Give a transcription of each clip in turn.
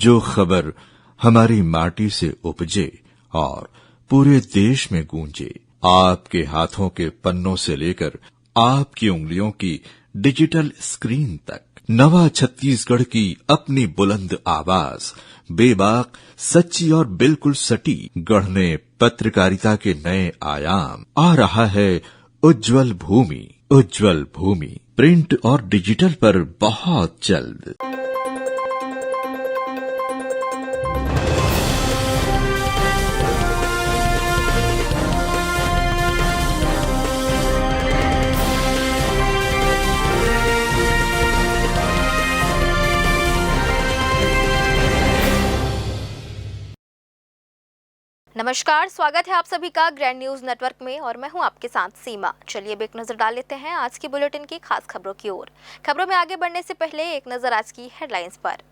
जो खबर हमारी माटी से उपजे और पूरे देश में गूंजे, आपके हाथों के पन्नों से लेकर आपकी उंगलियों की डिजिटल स्क्रीन तक, नवा छत्तीसगढ़ की अपनी बुलंद आवाज, बेबाक, सच्ची और बिल्कुल सटी, गढ़ने पत्रकारिता के नए आयाम। आ रहा है उज्जवल भूमि, उज्जवल भूमि, प्रिंट और डिजिटल पर बहुत जल्द। नमस्कार, स्वागत है आप सभी का ग्रैंड न्यूज नेटवर्क में और मैं हूं आपके साथ सीमा। चलिए अब एक नजर डाल लेते हैं आज की बुलेटिन की खास खबरों की ओर। खबरों में आगे बढ़ने से पहले एक नजर आज की हेडलाइंस पर।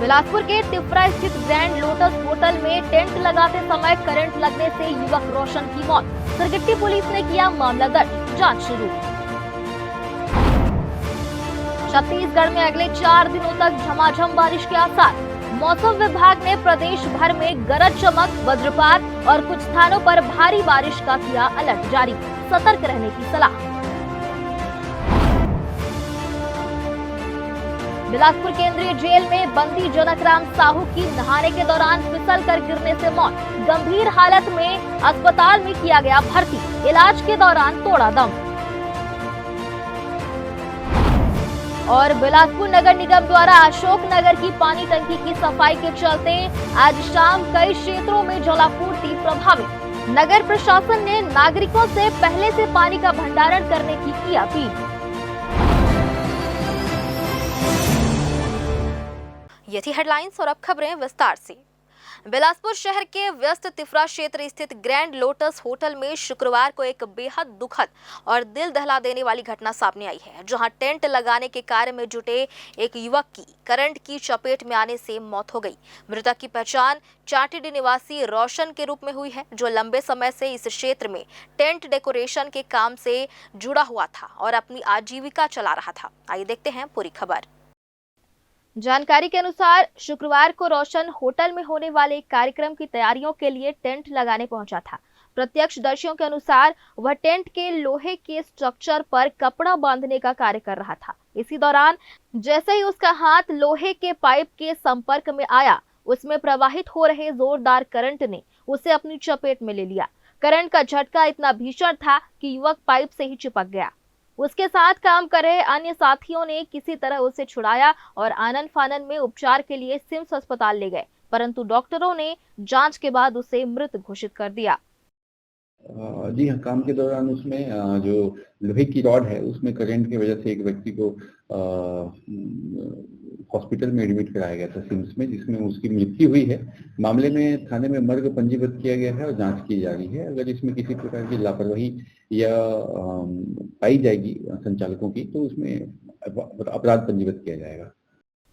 बिलासपुर के तिफरा स्थित ग्रैंड लोटस होटल में टेंट लगाते समय करंट लगने से युवक रोशन की मौत। सरगिट्टी पुलिस ने किया मामला दर्ज, जांच शुरू। छत्तीसगढ़ में अगले 4 दिनों तक झमाझम बारिश के आसार। मौसम विभाग ने प्रदेश भर में गरज चमक, वज्रपात और कुछ स्थानों पर भारी बारिश का किया अलर्ट जारी, सतर्क रहने की सलाह। बिलासपुर केंद्रीय जेल में बंदी जनकराम साहू की नहाने के दौरान फिसल कर गिरने से मौत। गंभीर हालत में अस्पताल में किया गया भर्ती, इलाज के दौरान तोड़ा दम। और बिलासपुर नगर निगम द्वारा अशोक नगर की पानी टंकी की सफाई के चलते आज शाम कई क्षेत्रों में जलापूर्ति प्रभावित। नगर प्रशासन ने नागरिकों से पहले से पानी का भंडारण करने की अपील। ये थी हेडलाइंस और अब खबरें विस्तार से। बिलासपुर शहर के व्यस्त तिफरा क्षेत्र स्थित ग्रैंड लोटस होटल में शुक्रवार को एक बेहद दुखद और दिल दहला देने वाली घटना सामने आई है, जहां टेंट लगाने के कार्य में जुटे एक युवक की करंट की चपेट में आने से मौत हो गई। मृतक की पहचान चाटीडी निवासी रोशन के रूप में हुई है, जो लंबे समय से इस क्षेत्र में टेंट डेकोरेशन के काम से जुड़ा हुआ था और अपनी आजीविका चला रहा था। आइए देखते हैं पूरी खबर। जानकारी के अनुसार शुक्रवार को रोशन होटल में होने वाले एक कार्यक्रम की तैयारियों के लिए टेंट लगाने पहुंचा था। प्रत्यक्षदर्शियों के अनुसार वह टेंट के लोहे के स्ट्रक्चर पर कपड़ा बांधने का कार्य कर रहा था। इसी दौरान जैसे ही उसका हाथ लोहे के पाइप के संपर्क में आया, उसमें प्रवाहित हो रहे जोरदार करंट ने उसे अपनी चपेट में ले लिया। करंट का झटका इतना भीषण था कि युवक पाइप से ही चिपक गया। उसके साथ काम कर रहे अन्य साथियों ने किसी तरह उसे छुड़ाया और आनन फानन में उपचार के लिए सिम्स अस्पताल ले गए, परंतु डॉक्टरों ने जांच के बाद उसे मृत घोषित कर दिया। जी हाँ, काम के दौरान उसमें जो लोहे की रॉड है उसमें करंट की वजह से एक व्यक्ति को हॉस्पिटल में एडमिट कराया गया था सिम्स में, जिसमें उसकी मृत्यु हुई है। मामले में थाने में मर्ग पंजीबद्ध किया गया है और जांच की जा रही है। अगर इसमें किसी प्रकार की लापरवाही या पाई जाएगी संचालकों की तो उसमें अपराध पंजीबद्ध किया जाएगा।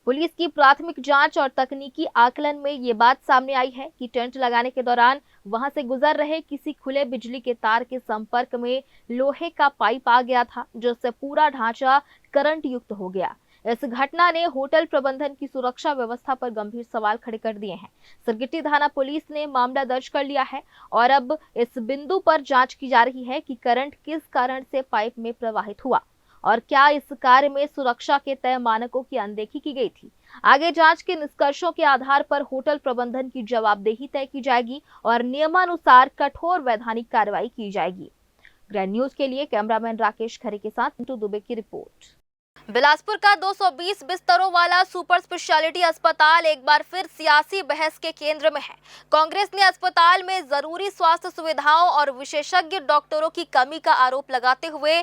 पुलिस की प्राथमिक जांच और तकनीकी आकलन में ये बात सामने आई है कि टेंट लगाने के दौरान वहां से गुजर रहे किसी खुले बिजली के तार के संपर्क में लोहे का पाइप आ गया था, जिससे पूरा ढांचा करंट युक्त हो गया। इस घटना ने होटल प्रबंधन की सुरक्षा व्यवस्था पर गंभीर सवाल खड़े कर दिए हैं। सरगिट्टी थाना पुलिस ने मामला दर्ज कर लिया है और अब इस बिंदु पर जांच की जा रही है कि करंट किस कारण से पाइप में प्रवाहित हुआ और क्या इस कार्य में सुरक्षा के तय मानकों की अनदेखी की गई थी। आगे जांच के निष्कर्षों के आधार पर होटल प्रबंधन की जवाबदेही तय की जाएगी और नियमानुसार कठोर वैधानिक कार्रवाई की जाएगी। ग्रैंड न्यूज के लिए कैमरामैन राकेश खरे के साथ पिंटू दुबे की रिपोर्ट। बिलासपुर का 220 बिस्तरों वाला सुपर स्पेशलिटी अस्पताल एक बार फिर सियासी बहस के केंद्र में है। कांग्रेस ने अस्पताल में जरूरी स्वास्थ्य सुविधाओं और विशेषज्ञ डॉक्टरों की कमी का आरोप लगाते हुए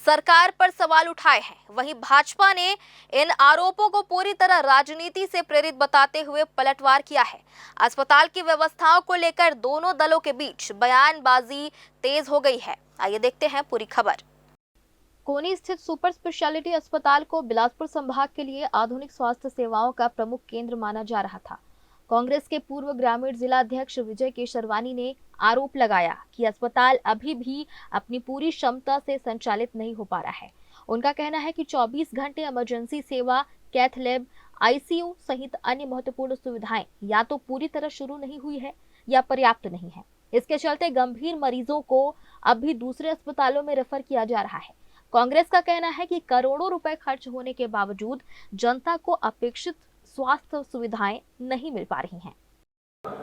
सरकार पर सवाल उठाए हैं। वहीं भाजपा ने इन आरोपों को पूरी तरह राजनीति से प्रेरित बताते हुए पलटवार किया है। अस्पताल की व्यवस्थाओं को लेकर दोनों दलों के बीच बयानबाजी तेज हो गई है। आइए देखते हैं पूरी खबर। कोनी स्थित सुपर स्पेशलिटी अस्पताल को बिलासपुर संभाग के लिए आधुनिक स्वास्थ्य सेवाओं का प्रमुख केंद्र माना जा रहा था। कांग्रेस के पूर्व ग्रामीण जिला अध्यक्ष विजय केशरवानी ने आरोप लगाया कि अस्पताल अभी भी अपनी पूरी क्षमता से संचालित नहीं हो पा रहा है। उनका कहना है कि 24 घंटे इमरजेंसी सेवा, कैथ लैब, आईसीयू सहित अन्य महत्वपूर्ण सुविधाएं या तो पूरी तरह शुरू नहीं हुई है या पर्याप्त नहीं है। इसके चलते गंभीर मरीजों को अब भी दूसरे अस्पतालों में रेफर किया जा रहा है। कांग्रेस का कहना है कि करोड़ों रुपए खर्च होने के बावजूद जनता को अपेक्षित स्वास्थ्य सुविधाएं नहीं मिल पा रही हैं।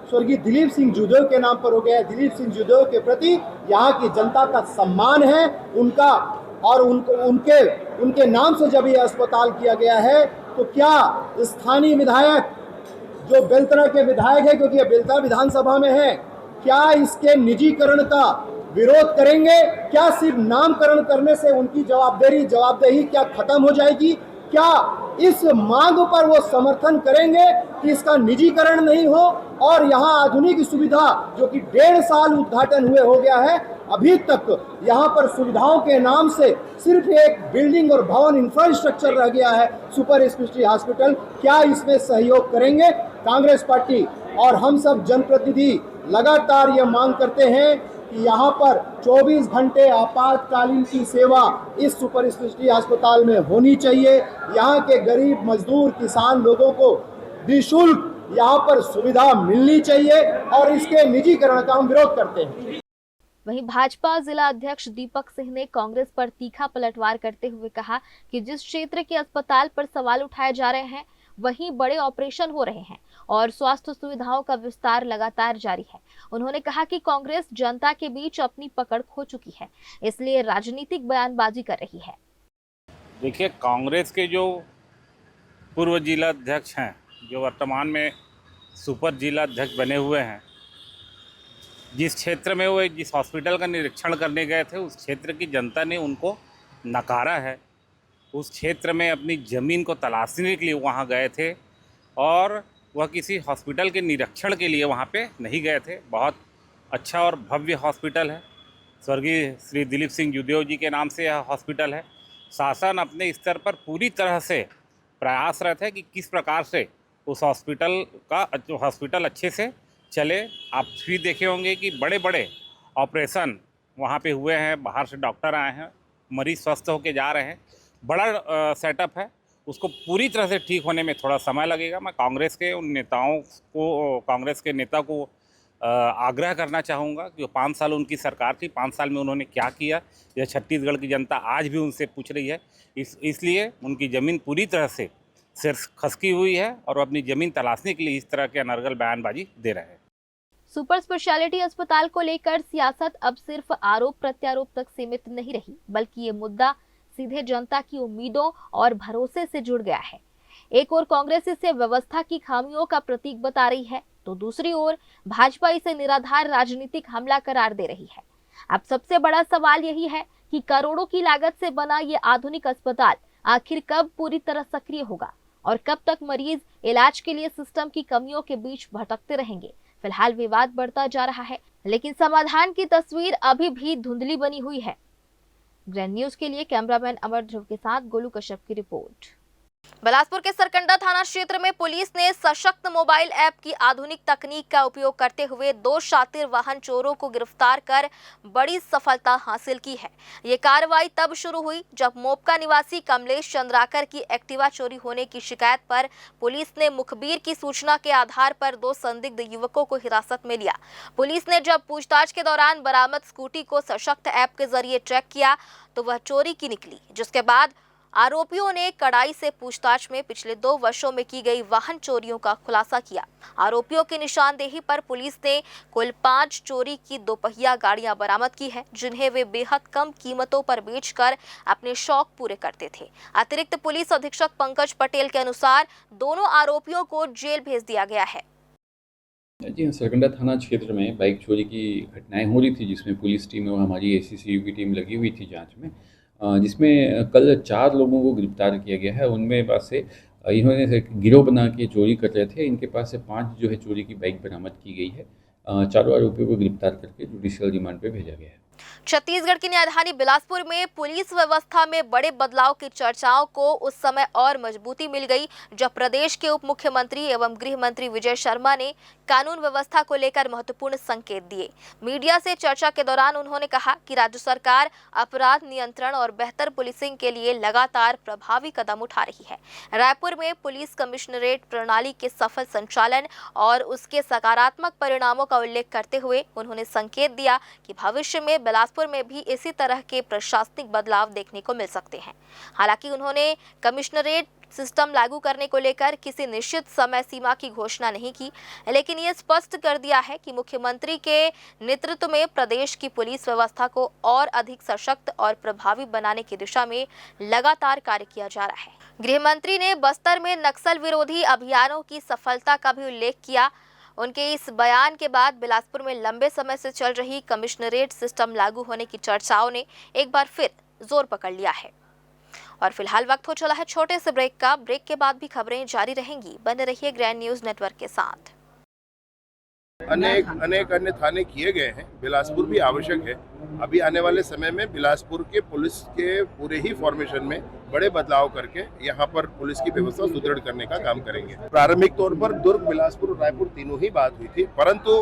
स्वर्गीय दिलीप सिंह जूदेव के नाम पर हो गया है। दिलीप सिंह जूदेव के प्रति यहाँ की जनता का सम्मान है उनका, और उनके नाम से जब ये अस्पताल किया गया है, तो क्या स्थानीय विधायक जो बेलतरा के विधायक है, क्योंकि ये बेलतरा विधानसभा में है, क्या इसके निजीकरण का विरोध करेंगे? क्या सिर्फ नामकरण करने से उनकी जवाबदेही क्या खत्म हो जाएगी? क्या इस मांग पर वो समर्थन करेंगे कि इसका निजीकरण नहीं हो और यहाँ आधुनिक सुविधा, जो कि 1.5 साल उद्घाटन हुए हो गया है, अभी तक यहाँ पर सुविधाओं के नाम से सिर्फ एक बिल्डिंग और भवन इंफ्रास्ट्रक्चर रह गया है, सुपर स्पेशलिटी हॉस्पिटल? क्या इसमें सहयोग करेंगे? कांग्रेस पार्टी और हम सब जनप्रतिनिधि लगातार ये मांग करते हैं कि यहाँ पर 24 घंटे आपातकालीन की सेवा इस सुपर स्पेशलिटी अस्पताल में होनी चाहिए। यहाँ के गरीब मजदूर किसान लोगों को निःशुल्क यहाँ पर सुविधा मिलनी चाहिए और इसके निजीकरण का हम विरोध करते हैं। वहीं भाजपा जिला अध्यक्ष दीपक सिंह ने कांग्रेस पर तीखा पलटवार करते हुए कहा कि जिस क्षेत्र के अस्पताल पर सवाल उठाए जा रहे हैं वहीं बड़े ऑपरेशन हो रहे हैं और स्वास्थ्य सुविधाओं का विस्तार लगातार जारी है। उन्होंने कहा कि कांग्रेस जनता के बीच अपनी पकड़ खो चुकी है, इसलिए राजनीतिक बयानबाजी कर रही है। देखिए, कांग्रेस के जो पूर्व जिला अध्यक्ष हैं, जो वर्तमान में सुपर जिला अध्यक्ष बने हुए हैं, जिस क्षेत्र में वो जिस हॉस्पिटल का निरीक्षण करने गए थे, उस क्षेत्र की जनता ने उनको नकारा है। उस क्षेत्र में अपनी ज़मीन को तलाशने के लिए वहाँ गए थे और वह किसी हॉस्पिटल के निरीक्षण के लिए वहाँ पे नहीं गए थे। बहुत अच्छा और भव्य हॉस्पिटल है। स्वर्गीय श्री दिलीप सिंह जूदेव जी के नाम से यह हॉस्पिटल है। शासन अपने स्तर पर पूरी तरह से प्रयासरत है कि किस प्रकार से उस हॉस्पिटल अच्छे से चले। आप भी देखे होंगे कि बड़े बड़े ऑपरेशन वहाँ पे हुए हैं, बाहर से डॉक्टर आए हैं, मरीज़ स्वस्थ होकर जा रहे हैं। बड़ा सेटअप है, उसको पूरी तरह से ठीक होने में थोड़ा समय लगेगा। मैं कांग्रेस के नेता को आग्रह करना चाहूँगा कि 5 साल उनकी सरकार थी, 5 साल में उन्होंने क्या किया, यह छत्तीसगढ़ की जनता आज भी उनसे पूछ रही है। इसलिए उनकी ज़मीन पूरी तरह से सिर्फ खसकी हुई है और वो अपनी ज़मीन तलाशने के लिए इस तरह के अनर्गल बयानबाजी दे रहे हैं। सुपर स्पेशलिटी अस्पताल को लेकर सियासत अब सिर्फ आरोप प्रत्यारोप तक सीमित नहीं रही, बल्कि ये मुद्दा सीधे जनता की उम्मीदों और भरोसे से जुड़ गया है। एक ओर कांग्रेस इसे व्यवस्था की खामियों का प्रतीक बता रही है, तो दूसरी ओर भाजपा इसे निराधार राजनीतिक हमला करार दे रही है। अब सबसे बड़ा सवाल यही है कि करोड़ों की लागत से बना ये आधुनिक अस्पताल आखिर कब पूरी तरह सक्रिय होगा और कब तक मरीज इलाज के लिए सिस्टम की कमियों के बीच भटकते रहेंगे। फिलहाल विवाद बढ़ता जा रहा है, लेकिन समाधान की तस्वीर अभी भी धुंधली बनी हुई है। ग्रैंड न्यूज के लिए कैमरामैन अमर ध्रुव के साथ गोलू कश्यप की रिपोर्ट। बिलासपुर के सरकंडा थाना क्षेत्र में पुलिस ने सशक्त मोबाइल ऐप की आधुनिक तकनीक का उपयोग करते हुए 2 शातिर वाहन चोरों को गिरफ्तार कर बड़ी सफलता हासिल की है। ये कार्रवाई तब शुरू हुई जब मोपका निवासी कमलेश चंद्राकर की एक्टिवा चोरी होने की शिकायत पर पुलिस ने मुखबिर की सूचना के आधार पर 2 संदिग्ध युवकों को हिरासत में लिया। पुलिस ने जब पूछताछ के दौरान बरामद स्कूटी को सशक्त ऐप के जरिए ट्रैक किया तो वह चोरी की निकली, जिसके बाद आरोपियों ने कड़ाई से पूछताछ में पिछले 2 वर्षों में की गई वाहन चोरियों का खुलासा किया। आरोपियों की निशानदेही पर पुलिस ने कुल 5 चोरी की 2 पहिया गाड़ियां बरामद की है, जिन्हें वे बेहद कम कीमतों पर बेचकर अपने शौक पूरे करते थे। अतिरिक्त पुलिस अधीक्षक पंकज पटेल के अनुसार दोनों आरोपियों को जेल भेज दिया गया है। जी, सरकंडा थाना क्षेत्र में बाइक चोरी की घटनाएं हो रही थी, जिसमें पुलिस टीम और हमारी ACCU की टीम लगी हुई थी जांच में, जिसमें कल 4 लोगों को गिरफ्तार किया गया है। उनमें पास से इन्होंने गिरोह बना के चोरी कर रहे थे। इनके पास से 5 जो है चोरी की बाइक बरामद की गई है। चारों आरोपियों को गिरफ्तार करके जुडिशियल रिमांड पे भेजा गया है। छत्तीसगढ़ की राजधानी बिलासपुर में पुलिस व्यवस्था में बड़े बदलाव की चर्चाओं को उस समय और मजबूती मिल गई जब प्रदेश के उप मुख्यमंत्री एवं गृह मंत्री विजय शर्मा ने कानून व्यवस्था को लेकर महत्वपूर्ण संकेत दिए। मीडिया से चर्चा के दौरान उन्होंने कहा कि राज्य सरकार अपराध नियंत्रण और बेहतर पुलिसिंग के लिए लगातार प्रभावी कदम उठा रही है। रायपुर में पुलिस कमिश्नरेट प्रणाली के सफल संचालन और उसके सकारात्मक परिणामों का उल्लेख करते हुए उन्होंने संकेत दिया कि भविष्य में बिलासपुर में भी इसी तरह के प्रशासनिक बदलाव देखने को मिल सकते हैं। हालांकि उन्होंने कमिश्नरेट सिस्टम लागू करने को लेकर किसी निश्चित समय सीमा की घोषणा नहीं की, लेकिन ये स्पष्ट कर दिया है कि मुख्यमंत्री के नेतृत्व में प्रदेश की पुलिस व्यवस्था को और अधिक सशक्त और प्रभावी बनाने की दिशा में लगातार कार्य किया जा रहा है। गृह मंत्री ने बस्तर में नक्सल विरोधी अभियानों की सफलता का भी उल्लेख किया। उनके इस बयान के बाद बिलासपुर में लंबे समय से चल रही कमिश्नरेट सिस्टम लागू होने की चर्चाओं ने एक बार फिर जोर पकड़ लिया है। और फिलहाल वक्त हो चला है छोटे से ब्रेक का। ब्रेक के बाद भी खबरें जारी रहेंगी। बने रहिए ग्रैंड न्यूज नेटवर्क के साथ। अनेक अन्य थाने किए गए हैं, बिलासपुर भी आवश्यक है। अभी आने वाले समय में बिलासपुर के पुलिस के पूरे ही फॉर्मेशन में बड़े बदलाव करके यहाँ पर पुलिस की व्यवस्था सुदृढ़ करने का काम करेंगे। प्रारंभिक तौर पर दुर्ग, बिलासपुर और रायपुर तीनों ही बात हुई थी, परंतु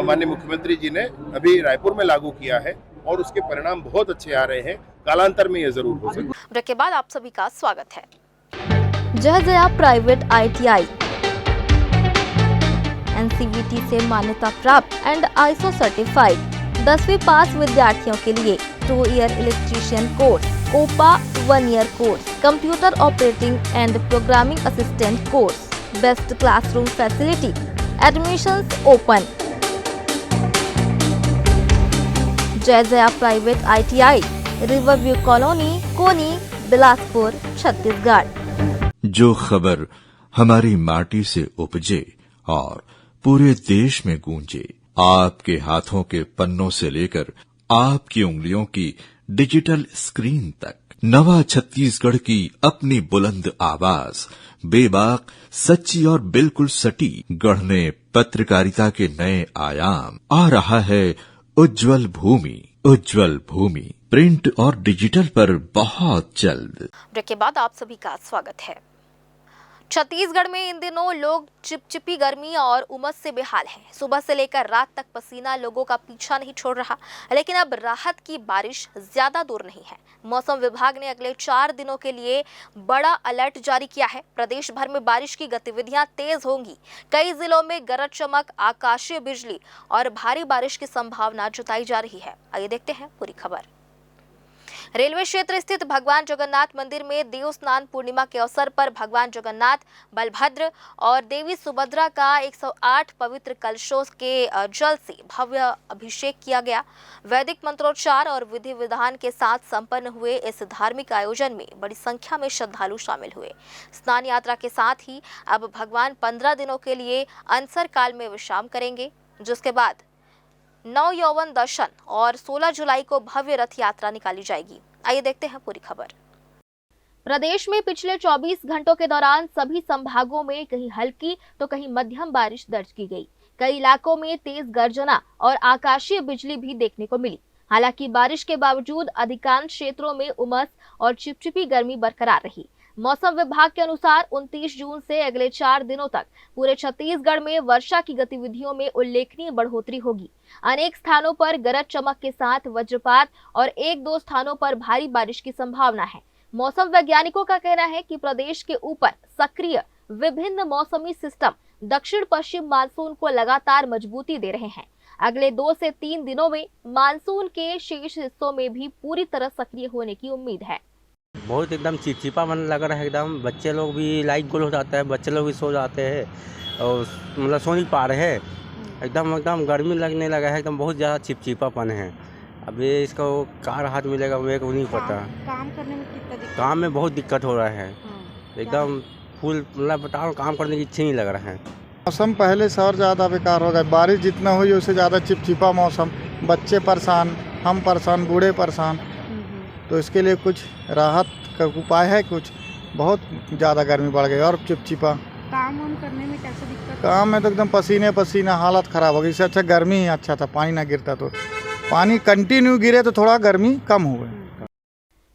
माननीय मुख्यमंत्री जी ने अभी रायपुर में लागू किया है और उसके परिणाम बहुत अच्छे आ रहे हैं। कालांतर में ये जरूर हो सके। ब्रेक के बाद आप सभी का स्वागत है। जय प्राइवेट ITI NCVT से मान्यता प्राप्त एंड ISO सर्टिफाइड 10वीं पास विद्यार्थियों के लिए 2 year electrician course, COPA 1 year course, computer operating and programming assistant course, best classroom facility, admissions open. Jai private ITI, riverview colony, Koni, Bilaspur, Chhattisgarh. जो खबर हमारी माटी से उपजे और पूरे देश में गूंजे, आपके हाथों के पन्नों से लेकर आपकी उंगलियों की डिजिटल स्क्रीन तक, नवा छत्तीसगढ़ की अपनी बुलंद आवाज, बेबाक, सच्ची और बिल्कुल सटीक, गढ़ने पत्रकारिता के नए आयाम। आ रहा है उज्जवल भूमि प्रिंट और डिजिटल पर बहुत जल्द। ब्रेक के बाद आप सभी का स्वागत है। छत्तीसगढ़ में इन दिनों लोग चिपचिपी गर्मी और उमस से बेहाल हैं। सुबह से लेकर रात तक पसीना लोगों का पीछा नहीं छोड़ रहा, लेकिन अब राहत की बारिश ज्यादा दूर नहीं है। मौसम विभाग ने अगले 4 दिनों के लिए बड़ा अलर्ट जारी किया है। प्रदेश भर में बारिश की गतिविधियां तेज होंगी। कई जिलों में गरज चमक, आकाशीय बिजली और भारी बारिश की संभावना जताई जा रही है। आइए देखते हैं पूरी खबर। रेलवे क्षेत्र स्थित भगवान जगन्नाथ मंदिर में देव स्नान पूर्णिमा के अवसर पर भगवान जगन्नाथ, बलभद्र और देवी सुभद्रा का 108 पवित्र कलशों के जल से भव्य अभिषेक किया गया। वैदिक मंत्रोच्चार और विधि विधान के साथ संपन्न हुए इस धार्मिक आयोजन में बड़ी संख्या में श्रद्धालु शामिल हुए। स्नान यात्रा के साथ ही अब भगवान 15 दिनों के लिए अनसर काल में विश्राम करेंगे, जिसके बाद 9 यौवन दर्शन और 16 जुलाई को भव्य रथ यात्रा निकाली जाएगी। आइए देखते हैं पूरी खबर। प्रदेश में पिछले 24 घंटों के दौरान सभी संभागों में कहीं हल्की तो कहीं मध्यम बारिश दर्ज की गई। कई इलाकों में तेज गर्जना और आकाशीय बिजली भी देखने को मिली। हालांकि बारिश के बावजूद अधिकांश क्षेत्रों में उमस और चिपचिपी गर्मी बरकरार रही। मौसम विभाग के अनुसार 29 जून से अगले 4 दिनों तक पूरे छत्तीसगढ़ में वर्षा की गतिविधियों में उल्लेखनीय बढ़ोतरी होगी। अनेक स्थानों पर गरज चमक के साथ वज्रपात और 1-2 स्थानों पर भारी बारिश की संभावना है। मौसम वैज्ञानिकों का कहना है कि प्रदेश के ऊपर सक्रिय विभिन्न मौसमी सिस्टम दक्षिण पश्चिम मानसून को लगातार मजबूती दे रहे हैं। अगले 2 से 3 दिनों में मानसून के शेष हिस्सों में भी पूरी तरह सक्रिय होने की उम्मीद है। बहुत एकदम चिपचिपा मन लग रहा है एकदम। बच्चे लोग भी लाइट गोल हो जाता है, बच्चे लोग भी सो जाते हैं और मतलब सो नहीं पा रहे हैं। एकदम गर्मी लगने लगा है, एकदम बहुत ज़्यादा चिपचिपापन है। अभी इसको क्या राहत मिलेगा मेरे को नहीं पता। काम करने में कितना दिक्कत? काम में बहुत दिक्कत हो रहा है। एकदम फुल मतलब बताओ काम करने की इच्छा नहीं लग रहा है। मौसम पहले से और ज़्यादा बेकार हो गया। बारिश जितना हुई उससे ज़्यादा चिपचिपा मौसम, बच्चे परेशान, हम परेशान, बूढ़े परेशान। तो इसके लिए कुछ राहत का उपाय है? कुछ बहुत ज़्यादा गर्मी बढ़ गई और चिपचिपा। काम करने में कैसे दिक्कत? काम में तो एकदम पसीने हालत ख़राब हो गई। इससे अच्छा गर्मी ही अच्छा था, पानी ना गिरता तो। पानी कंटिन्यू गिरे तो थोड़ा गर्मी कम हो गई।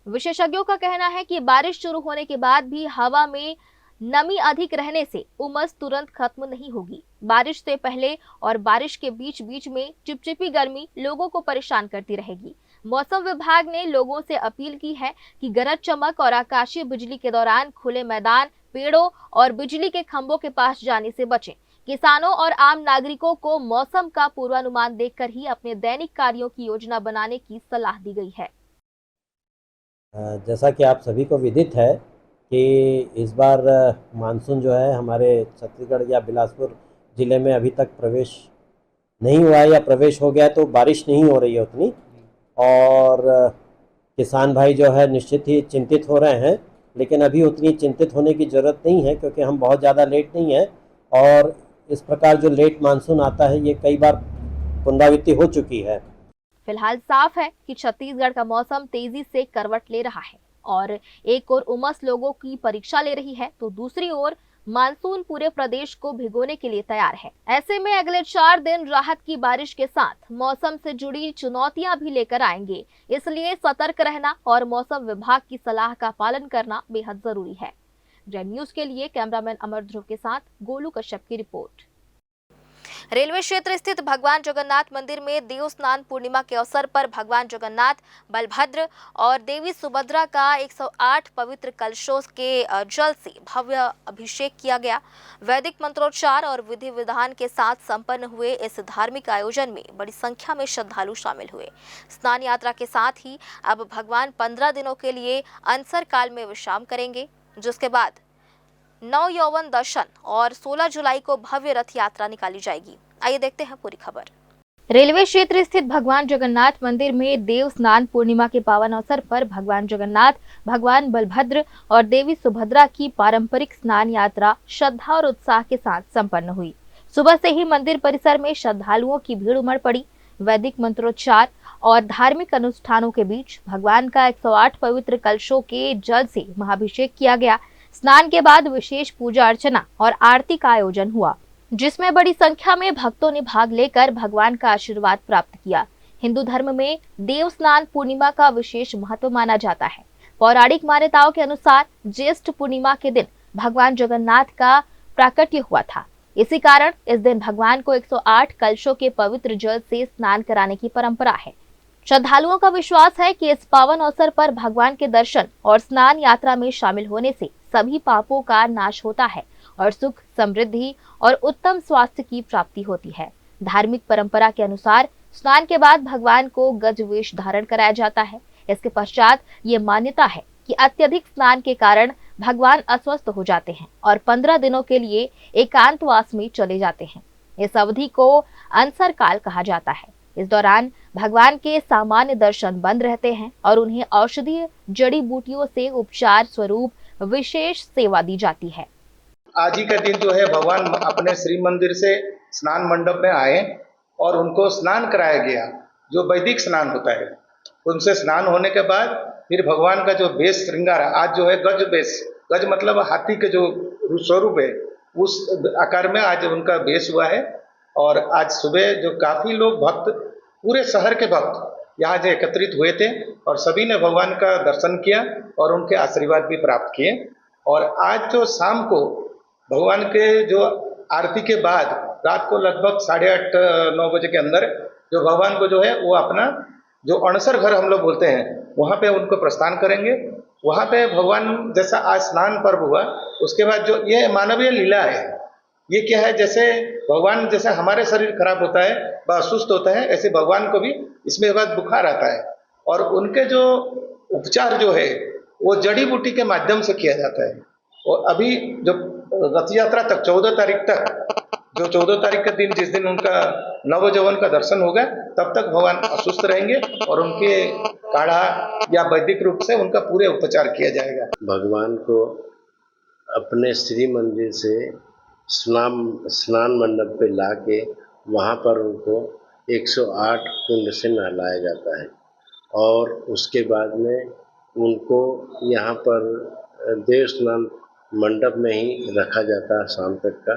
विशेषज्ञों का कहना है कि बारिश शुरू होने के बाद भी हवा में नमी अधिक रहने से उमस तुरंत खत्म नहीं होगी। बारिश से पहले और बारिश के बीच बीच में चिपचिपी गर्मी लोगों को परेशान करती रहेगी। मौसम विभाग ने लोगों से अपील की है कि गरज चमक और आकाशीय बिजली के दौरान खुले मैदान, पेड़ों और बिजली के खंभों के पास जाने से बचें। किसानों और आम नागरिकों को मौसम का पूर्वानुमान देखकर ही अपने दैनिक कार्यों की योजना बनाने की सलाह दी गई है। जैसा कि आप सभी को विदित है कि इस बार मानसून जो है हमारे छत्तीसगढ़ या बिलासपुर ज़िले में अभी तक प्रवेश नहीं हुआ है, या प्रवेश हो गया तो बारिश नहीं हो रही है उतनी, और किसान भाई जो है निश्चित ही चिंतित हो रहे हैं। लेकिन अभी उतनी चिंतित होने की ज़रूरत नहीं है, क्योंकि हम बहुत ज़्यादा लेट नहीं है, और इस प्रकार जो लेट मानसून आता है ये कई बार पुनरावृत्ति हो चुकी है। फिलहाल साफ है कि छत्तीसगढ़ का मौसम तेजी से करवट ले रहा है और एक ओर उमस लोगों की परीक्षा ले रही है तो दूसरी ओर मानसून पूरे प्रदेश को भिगोने के लिए तैयार है। ऐसे में अगले 4 दिन राहत की बारिश के साथ मौसम से जुड़ी चुनौतियां भी लेकर आएंगे, इसलिए सतर्क रहना और मौसम विभाग की सलाह का पालन करना बेहद जरूरी है। ग्रैंड न्यूज के लिए कैमरामैन अमर ध्रुव के साथ गोलू कश्यप की रिपोर्ट। रेलवे क्षेत्र स्थित भगवान जगन्नाथ मंदिर में देव स्नान पूर्णिमा के अवसर पर भगवान जगन्नाथ, बलभद्र और देवी सुभद्रा का 108 पवित्र कलशों के जल से भव्य अभिषेक किया गया। वैदिक मंत्रोच्चार और विधि विधान के साथ संपन्न हुए इस धार्मिक आयोजन में बड़ी संख्या में श्रद्धालु शामिल हुए। स्नान यात्रा के साथ ही अब भगवान 15 दिनों के लिए अनसर काल में विश्राम करेंगे, जिसके बाद 9 यौवन दर्शन और 16 जुलाई को भव्य रथ यात्रा निकाली जाएगी। आइए देखते हैं पूरी खबर। रेलवे क्षेत्र स्थित भगवान जगन्नाथ मंदिर में देव स्नान पूर्णिमा के पावन अवसर पर भगवान जगन्नाथ, भगवान बलभद्र और देवी सुभद्रा की पारंपरिक स्नान यात्रा श्रद्धा और उत्साह के साथ संपन्न हुई। सुबह से ही मंदिर परिसर में श्रद्धालुओं की भीड़ उमड़ पड़ी। वैदिक मंत्रोच्चार और धार्मिक अनुष्ठानों के बीच भगवान का 108 पवित्र कलशों के जल से महाभिषेक किया गया। स्नान के बाद विशेष पूजा अर्चना और आरती का आयोजन हुआ, जिसमें बड़ी संख्या में भक्तों ने भाग लेकर भगवान का आशीर्वाद प्राप्त किया। हिंदू धर्म में देव स्नान पूर्णिमा का विशेष महत्व माना जाता है। पौराणिक मान्यताओं के अनुसार ज्येष्ठ पूर्णिमा के दिन भगवान जगन्नाथ का प्राकट्य हुआ था। इसी कारण इस दिन भगवान को 108 कलशों के पवित्र जल से स्नान कराने की परंपरा है। श्रद्धालुओं का विश्वास है कि इस पावन अवसर पर भगवान के दर्शन और स्नान यात्रा में शामिल होने से सभी पापों का नाश होता है और सुख, समृद्धि और उत्तम स्वास्थ्य की प्राप्ति होती है। धार्मिक परंपरा के अनुसार स्नान के बाद भगवान को गज वेश धारण कराया जाता है। इसके पश्चात ये मान्यता है कि अत्यधिक स्नान के कारण भगवान अस्वस्थ हो जाते हैं और 15 दिनों के लिए एकांतवास में चले जाते हैं। इस अवधि को अनसर काल कहा जाता है। इस दौरान भगवान के सामान्य दर्शन बंद रहते हैं और उन्हें औषधीय जड़ी बूटियों से उपचार स्वरूप विशेष सेवा दी जाती है। आज ही का दिन जो है भगवान अपने श्री मंदिर से स्नान मंडप में आए और उनको स्नान कराया गया, जो वैदिक स्नान होता है। उनसे स्नान होने के बाद फिर भगवान का जो वेश श्रृंगार आज जो है गज वेश, गज मतलब हाथी के जो स्वरूप है, उस आकार में आज उनका वेश हुआ है। और आज सुबह जो काफी लोग भक्त, पूरे शहर के भक्त यहाँ जो एकत्रित हुए थे और सभी ने भगवान का दर्शन किया और उनके आशीर्वाद भी प्राप्त किए। और आज जो शाम को भगवान के जो आरती के बाद रात को लगभग 8:30-9 बजे के अंदर जो भगवान को जो है वो अपना जो अणसर घर हम लोग बोलते हैं वहाँ पे उनको प्रस्थान करेंगे। वहाँ पे भगवान जैसा आज स्नान पर्व हुआ, उसके बाद जो ये मानवीय लीला है, ये क्या है, जैसे भगवान जैसे हमारे शरीर खराब होता है व असुस्त होता है, ऐसे भगवान को भी इसमें बाद बुखार आता है और उनके जो उपचार जो है वो जड़ी बूटी के माध्यम से किया जाता है। और अभी जो रथ यात्रा तक 14 तारीख तक, जो 14 तारीख के दिन जिस दिन उनका नवयौवन का दर्शन होगा, तब तक भगवान अस्वस्थ रहेंगे और उनके काढ़ा या वैदिक रूप से उनका पूरे उपचार किया जाएगा। भगवान को अपने श्री मंदिर से स्नान मंडप पे लाके वहाँ पर उनको 108 कुंड से नहलाया जाता है और उसके बाद में उनको यहाँ पर देव स्नान मंडप में ही रखा जाता है शाम तक का,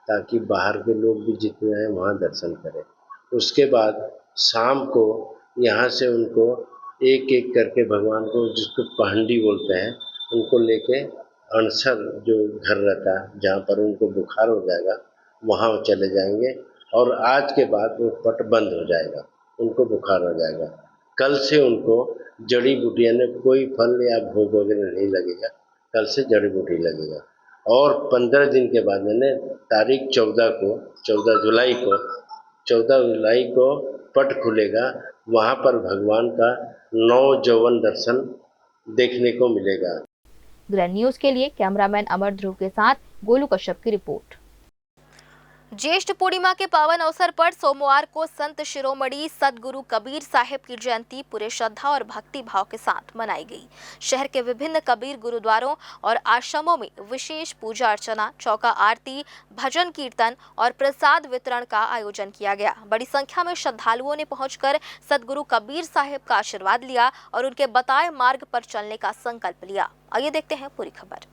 ताकि बाहर के लोग भी जितने हैं वहाँ दर्शन करें। उसके बाद शाम को यहाँ से उनको एक एक करके भगवान को, जिसको पहंडी बोलते हैं, उनको लेके अनसर जो घर रहता है जहाँ पर उनको बुखार हो जाएगा वहाँ वो चले जाएंगे और आज के बाद वो पट बंद हो जाएगा, उनको बुखार हो जाएगा। कल से उनको जड़ी बूटी यानी कोई फल या भोग वगैरह नहीं लगेगा, कल से जड़ी बूटी लगेगा। और 15 दिन के बाद यानी तारीख 14 जुलाई को पट खुलेगा, वहाँ पर भगवान का नवयौवन दर्शन देखने को मिलेगा। ग्रैंड न्यूज के लिए कैमरामैन अमर ध्रुव के साथ गोलू कश्यप की रिपोर्ट। ज्येष्ठ पूर्णिमा के पावन अवसर पर सोमवार को संत शिरोमणि सदगुरु कबीर साहिब की जयंती पूरे श्रद्धा और भक्ति भाव के साथ मनाई गई। शहर के विभिन्न कबीर गुरुद्वारों और आश्रमों में विशेष पूजा अर्चना, चौका आरती, भजन कीर्तन और प्रसाद वितरण का आयोजन किया गया। बड़ी संख्या में श्रद्धालुओं ने पहुंचकर सदगुरु कबीर साहिब का आशीर्वाद लिया और उनके बताए मार्ग पर चलने का संकल्प लिया। आइए देखते हैं पूरी खबर।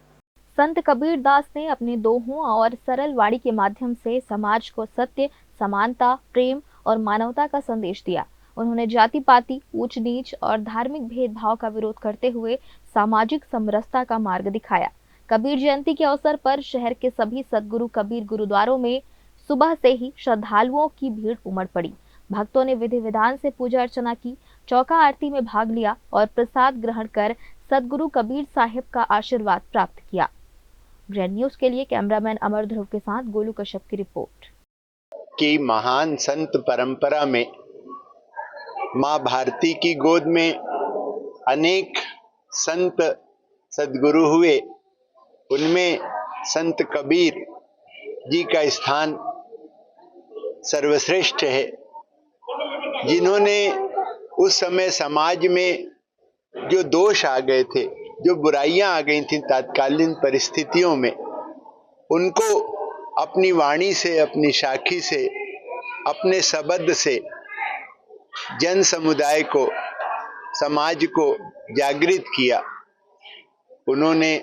संत कबीर दास ने अपने दोहों और सरल वाणी के माध्यम से समाज को सत्य, समानता, प्रेम और मानवता का संदेश दिया। उन्होंने जाति पाति, ऊंच नीच और धार्मिक भेदभाव का विरोध करते हुए सामाजिक समरसता का मार्ग दिखाया। कबीर जयंती के अवसर पर शहर के सभी सदगुरु कबीर गुरुद्वारों में सुबह से ही श्रद्धालुओं की भीड़ उमड़ पड़ी। भक्तों ने विधि विधान से पूजा अर्चना की, चौका आरती में भाग लिया और प्रसाद ग्रहण कर सदगुरु कबीर साहिब का आशीर्वाद प्राप्त किया। ग्रैंड न्यूज के लिए कैमरामैन अमर ध्रुव के साथ गोलू कश्यप की रिपोर्ट। की महान संत परंपरा में माँ भारती की गोद में अनेक संत सदगुरु हुए, उनमें संत कबीर जी का स्थान सर्वश्रेष्ठ है, जिन्होंने उस समय समाज में जो दोष आ गए थे, जो बुराइयां आ गई थी तत्कालीन परिस्थितियों में, उनको अपनी वाणी से, अपनी साखी से, अपने शब्द से जन समुदाय को, समाज को जागृत किया। उन्होंने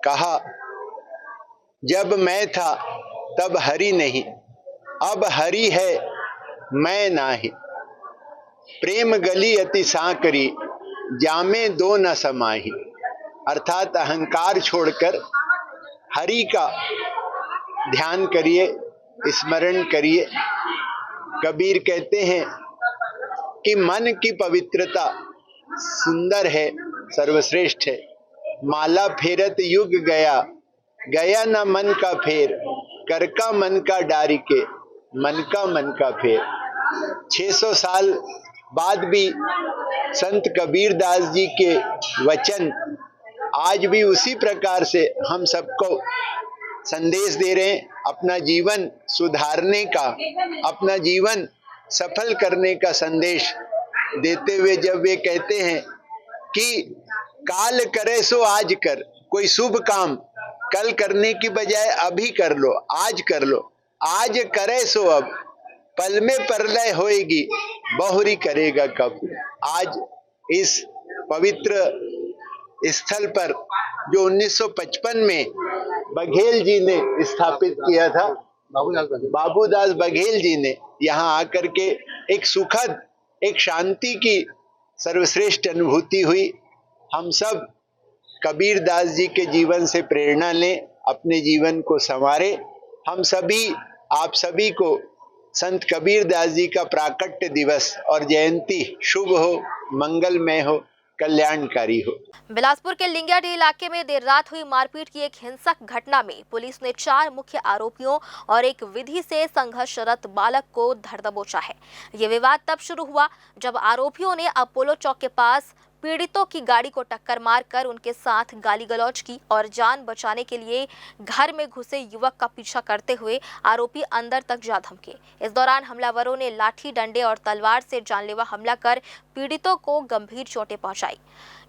कहा, जब मैं था तब हरि नहीं, अब हरि है मैं नाही। प्रेम गली अति सांकरी, जामे दो न समाही। अर्थात अहंकार छोड़कर हरि का ध्यान करिए, स्मरण करिए। कबीर कहते हैं कि मन की पवित्रता सुंदर है, सर्वश्रेष्ठ है। माला फेरत युग गया, गया न मन का फेर, कर का मन का डारी के, मन का फेर। 600 साल बाद भी संत कबीर दास जी के वचन आज भी उसी प्रकार से हम सबको संदेश दे रहे हैं। अपना जीवन सुधारने का, अपना जीवन सफल करने का संदेश देते हुए जब वे कहते हैं कि काल करे सो आज कर, कोई शुभ काम कल करने की बजाय अभी कर लो, आज कर लो। आज करे सो अब, पल में प्रलय होएगी, बहुरी करेगा कब। आज इस पवित्र स्थल पर जो 1955 में बघेल जी ने स्थापित किया था, बाबूदास बघेल जी ने, यहाँ आकर के एक सुखद, एक शांति की सर्वश्रेष्ठ अनुभूति हुई। हम सब कबीर दास जी के जीवन से प्रेरणा लें, अपने जीवन को संवारे। हम सभी, आप सभी को संत कबीर दास जी का प्राकट्य दिवस और जयंती शुभ हो, मंगलमय हो, कल्याणकारी हो। बिलासपुर के लिंगियाडीह इलाके में देर रात हुई मारपीट की एक हिंसक घटना में पुलिस ने 4 मुख्य आरोपियों और एक विधि से संघर्षरत बालक को धर दबोचा है। ये विवाद तब शुरू हुआ जब आरोपियों ने अपोलो चौक के पास पीड़ितों की गाड़ी को टक्कर मारकर उनके साथ गाली गलौज की और जान बचाने के लिए घर में घुसे युवक का पीछा करते हुए आरोपी अंदर तक जा धमके। इस दौरान हमलावरों ने लाठी, डंडे और तलवार से जानलेवा हमला कर पीड़ितों को गंभीर चोटें पहुंचाई।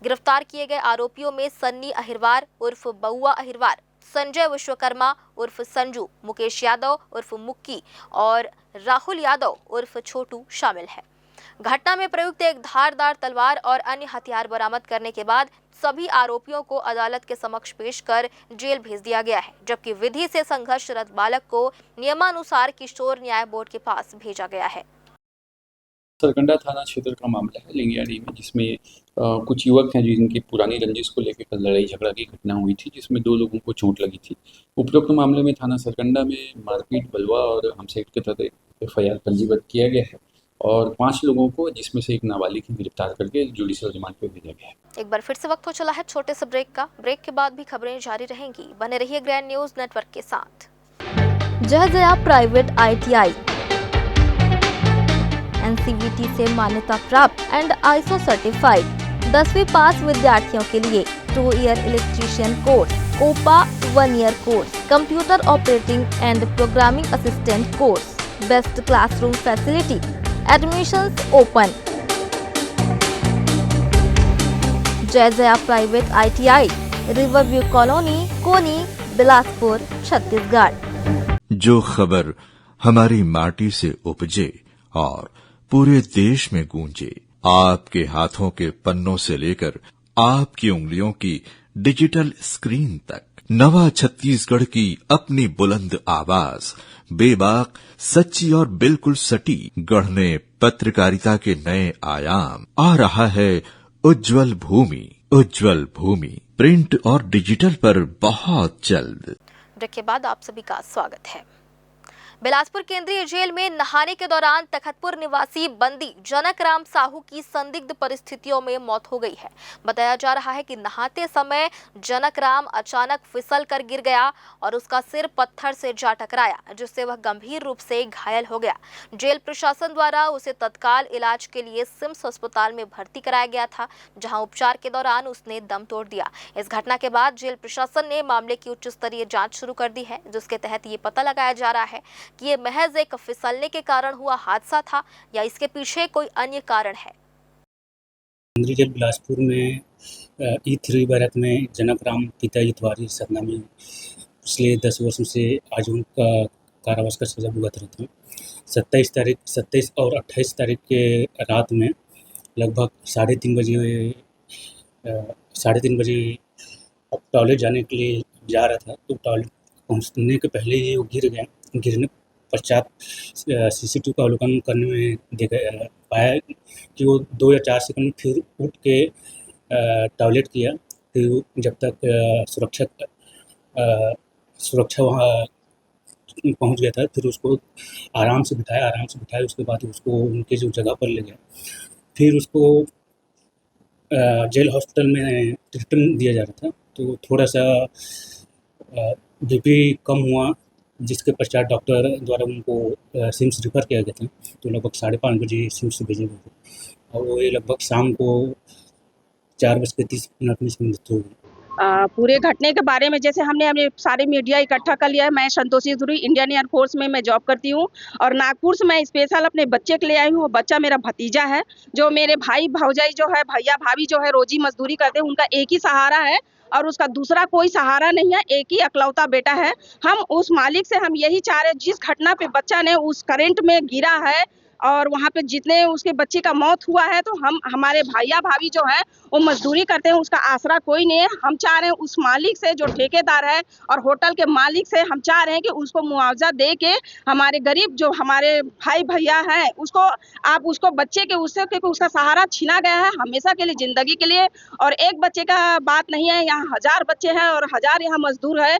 गिरफ्तार किए गए आरोपियों में सन्नी अहिरवार उर्फ बउआ अहिरवार, संजय विश्वकर्मा उर्फ संजू, मुकेश यादव उर्फ मुक्की और राहुल यादव उर्फ छोटू शामिल है। घटना में प्रयुक्त एक धारदार तलवार और अन्य हथियार बरामद करने के बाद सभी आरोपियों को अदालत के समक्ष पेश कर जेल भेज दिया गया है, जबकि विधि से संघर्षरत बालक को नियमानुसार किशोर न्याय बोर्ड के पास भेजा गया है। सरकंडा थाना क्षेत्र का मामला है लिंगियाड़ी में, जिसमें कुछ युवक हैं जिनकी पुरानी रंजिश को लेकर कल लड़ाई झगड़ा की घटना हुई थी, जिसमें 2 लोगों को चोट लगी थी। उपरोक्त मामले में थाना सरकंडा में मारपीट, बलवा और हमसेट के तहत FIR पंजीबद्ध किया गया है और 5 लोगों को, जिसमें से एक नाबालिग को गिरफ्तार करके जुडिशियल रिमांड पर भेजा गया है। एक बार फिर से वक्त हो चला है छोटे से ब्रेक का। ब्रेक के बाद भी खबरें जारी रहेंगी। बने रहिए ग्रैंड न्यूज नेटवर्क के साथ। जहजया प्राइवेट ITI NCVT से मान्यता प्राप्त एंड ISO सर्टिफाइड 10वीं पास विद्यार्थियों के लिए 2 year electrician course, OPA 1 year course, computer operating and programming assistant course, best classroom facility, admissions open. Jaijaya private ITI, riverview colony, Koni, Bilaspur, Chhattisgarh. जो खबर हमारी माटी से उपजे और पूरे देश में गूंजे, आपके हाथों के पन्नों से लेकर आपकी उंगलियों की डिजिटल स्क्रीन तक, नवा छत्तीसगढ़ की अपनी बुलंद आवाज, बेबाक, सच्ची और बिल्कुल सटीक, गढ़ने पत्रकारिता के नए आयाम। आ रहा है उज्जवल भूमि, उज्जवल भूमि प्रिंट और डिजिटल पर बहुत जल्द। ब्रेक के बाद आप सभी का स्वागत है। बिलासपुर केंद्रीय जेल में नहाने के दौरान तखतपुर निवासी बंदी जनक राम साहू की संदिग्ध परिस्थितियों में मौत हो गई है। बताया जा रहा है कि नहाते समय जनक राम अचानक फिसल कर गिर गया और उसका सिर पत्थर से जा टकराया, जिससे वह गंभीर रूप से घायल हो गया। जेल प्रशासन द्वारा उसे तत्काल इलाज के लिए सिम्स अस्पताल में भर्ती कराया गया था, जहां उपचार के दौरान उसने दम तोड़ दिया। इस घटना के बाद जेल प्रशासन ने मामले की उच्च स्तरीय जांच शुरू कर दी है, जिसके तहत ये पता लगाया जा रहा है कि ये महज एक फिसलने के कारण हुआ हादसा था या इसके पीछे कोई अन्य कारण है। केंद्रीय जेल बिलासपुर में E3 बैरक में जनक राम पिताजी तिवारी सरना में पिछले 10 वर्षों से आजीवन का कारावास का सजा भुगत रहे थे। 27 और 28 तारीख के रात में लगभग 3:30 बजे टॉयलेट जाने के लिए जा रहा था, तो टॉयलेट पहुंचने के पहले ही वो गिर गया। गिरने पश्चात CCTV का अवलोकन करने में पाया कि वो 2 या 4 सेकंड फिर उठ के टॉयलेट किया। फिर जब तक सुरक्षा वहाँ पहुँच गया था, फिर उसको आराम से बिठाया। उसके बाद उसको उनके जो जगह पर ले गया। फिर उसको जेल हॉस्पिटल में ट्रीटमेंट दिया जा रहा था, तो थोड़ा सा BP कम हुआ, जिसके पश्चात डॉक्टर द्वारा उनको सिम्स रिफ़र किया गया था। तो लगभग 5:30 बजे सिम्स भेजे गए थे और वो ये लगभग शाम को 4:30 में इसकी मृत्यु हो गई। पूरे घटने के बारे में जैसे हमने सारे मीडिया इकट्ठा कर लिया है। मैं संतोषी धुरी इंडियन एयरफोर्स में मैं जॉब करती हूँ और नागपुर से मैं स्पेशल अपने बच्चे के लिए आई हूँ। वो बच्चा मेरा भतीजा है, जो मेरे भाई भौजाई जो है, भैया भाभी जो है रोजी मजदूरी करते हैं, उनका एक ही सहारा है और उसका दूसरा कोई सहारा नहीं है, एक ही अकलौता बेटा है। हम उस मालिक से हम यही चाह रहे हैं, जिस घटना पे बच्चा ने उस करंट में गिरा है और वहाँ पे जितने उसके बच्चे का मौत हुआ है, तो हमारे भैया भाभी जो है वो मजदूरी करते हैं, उसका आसरा कोई नहीं है। हम चाह रहे हैं उस मालिक से, जो ठेकेदार है और होटल के मालिक से, हम चाह रहे हैं कि उसको मुआवजा दे के हमारे गरीब जो हमारे भाई भैया हैं, उसको आप उसको बच्चे के उससे, क्योंकि उसका सहारा छीना गया है हमेशा के लिए, जिंदगी के लिए। और एक बच्चे का बात नहीं है, यहाँ 1000 बच्चे हैं और 1000 यहाँ मजदूर है।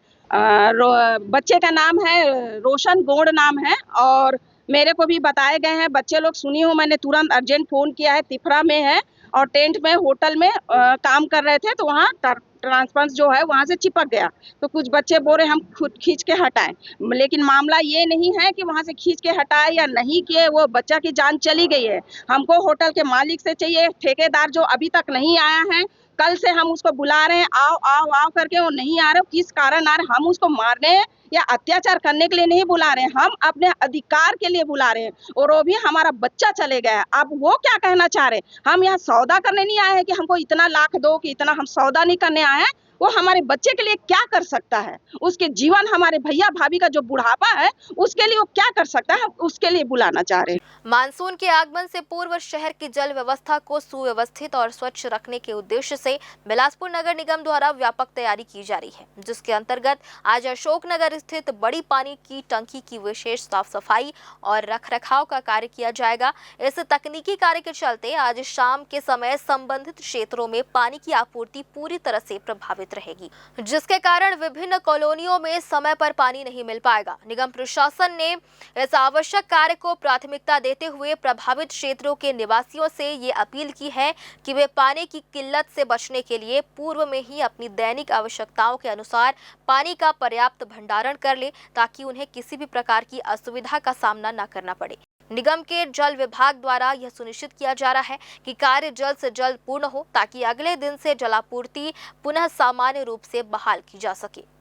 बच्चे का नाम है रोशन गोड़ नाम है और मेरे को भी बताए गए हैं, बच्चे लोग सुनी हूँ, मैंने तुरंत अर्जेंट फ़ोन किया है। तिफरा में है और टेंट में होटल में काम कर रहे थे, तो वहाँ ट्रांसफर जो है वहाँ से चिपक गया। तो कुछ बच्चे बोल रहे हम खुद खींच के हटाएं, लेकिन मामला ये नहीं है कि वहाँ से खींच के हटाए या नहीं किए, वो बच्चा की जान चली गई है। हमको होटल के मालिक से चाहिए, ठेकेदार जो अभी तक नहीं आया है। कल से हम उसको बुला रहे हैं, आओ आओ आओ करके, वो नहीं आ रहे। किस कारण आ रहे? हम उसको मारने या अत्याचार करने के लिए नहीं बुला रहे हैं, हम अपने अधिकार के लिए बुला रहे हैं। और वो भी हमारा बच्चा चले गया। अब वो क्या कहना चाह रहे हैं? हम यहाँ सौदा करने नहीं आए हैं कि हमको इतना लाख दो, कि इतना, हम सौदा नहीं करने आए हैं। वो हमारे बच्चे के लिए क्या कर सकता है, उसके जीवन, हमारे भैया भाभी का जो बुढ़ापा है उसके लिए वो क्या कर सकता है, उसके लिए बुलाना चाह रहे हैं। मानसून के आगमन से पूर्व शहर की जल व्यवस्था को सुव्यवस्थित और स्वच्छ रखने के उद्देश्य से बिलासपुर नगर निगम द्वारा व्यापक तैयारी की जा रही है, जिसके अंतर्गत आज अशोकनगर स्थित बड़ी पानी की टंकी की विशेष साफ सफाई और रखरखाव का कार्य किया जाएगा। इस तकनीकी कार्य के चलते आज शाम के समय संबंधित क्षेत्रों में पानी की आपूर्ति पूरी तरह से प्रभावित रहेगी, जिसके कारण विभिन्न कॉलोनियों में समय पर पानी नहीं मिल पाएगा। निगम प्रशासन ने इस आवश्यक कार्य को प्राथमिकता देते हुए प्रभावित क्षेत्रों के निवासियों से ये अपील की है कि वे पानी की किल्लत से बचने के लिए पूर्व में ही अपनी दैनिक आवश्यकताओं के अनुसार पानी का पर्याप्त भंडारण कर ले, ताकि उन्हें किसी भी प्रकार की असुविधा का सामना न करना पड़े। निगम के जल विभाग द्वारा यह सुनिश्चित किया जा रहा है कि कार्य जल्द से जल्द पूर्ण हो, ताकि अगले दिन से जलापूर्ति पुनः सामान्य रूप से बहाल की जा सके।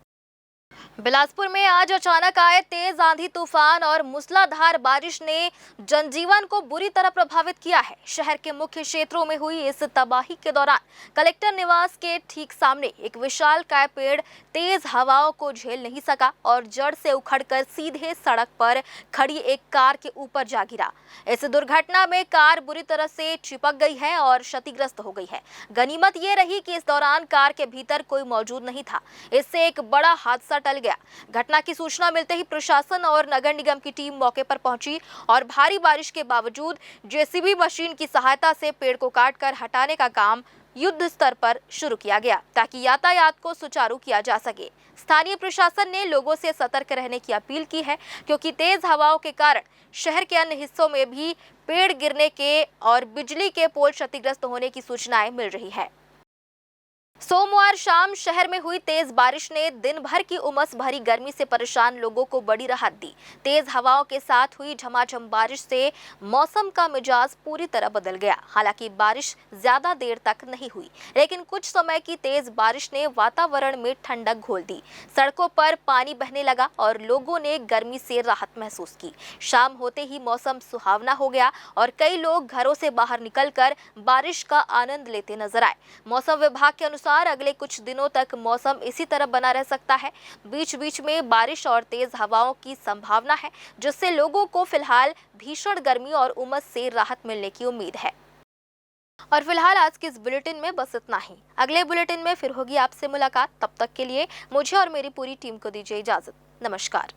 बिलासपुर में आज अचानक आए तेज आंधी तूफान और मूसलाधार बारिश ने जनजीवन को बुरी तरह प्रभावित किया है। शहर के मुख्य क्षेत्रों में हुई इस तबाही के दौरान कलेक्टर निवास के ठीक सामने एक विशालकाय पेड़ तेज हवाओं को झेल नहीं सका और जड़ से उखड़कर सीधे सड़क पर खड़ी एक कार के ऊपर जा गिरा। इस दुर्घटना में कार बुरी तरह से चिपक गई है और क्षतिग्रस्त हो गई है। गनीमत ये रही कि इस दौरान कार के भीतर कोई मौजूद नहीं था। इससे एक बड़ा हादसा टल गया। घटना की सूचना मिलते ही प्रशासन और नगर निगम की टीम मौके पर पहुंची और भारी बारिश के बावजूद जेसीबी मशीन की सहायता से पेड़ को काटकर हटाने का काम युद्ध स्तर पर शुरू किया गया, ताकि यातायात को सुचारू किया जा सके। स्थानीय प्रशासन ने लोगों से सतर्क रहने की अपील की है, क्योंकि तेज हवाओं के कारण शहर के अन्य हिस्सों में भी पेड़ गिरने के और बिजली के पोल क्षतिग्रस्त होने की सूचनाएं मिल रही है। सोमवार शाम शहर में हुई तेज बारिश ने दिन भर की उमस भरी गर्मी से परेशान लोगों को बड़ी राहत दी। तेज हवाओं के साथ हुई झमाझम बारिश से मौसम का मिजाज पूरी तरह बदल गया। हालांकि बारिश ज्यादा देर तक नहीं हुई, लेकिन कुछ समय की तेज बारिश ने वातावरण में ठंडक घोल दी। सड़कों पर पानी बहने लगा और लोगों ने गर्मी से राहत महसूस की। शाम होते ही मौसम सुहावना हो गया और कई लोग घरों से बाहर निकलकर बारिश का आनंद लेते नजर आए। मौसम विभाग के अनुसार अगले कुछ दिनों तक मौसम इसी तरह बना रह सकता है। बीच बीच में बारिश और तेज हवाओं की संभावना है, जिससे लोगों को फिलहाल भीषण गर्मी और उमस से राहत मिलने की उम्मीद है। और फिलहाल आज के इस बुलेटिन में बस इतना ही। अगले बुलेटिन में फिर होगी आपसे मुलाकात। तब तक के लिए मुझे और मेरी पूरी टीम को दीजिए इजाजत। नमस्कार।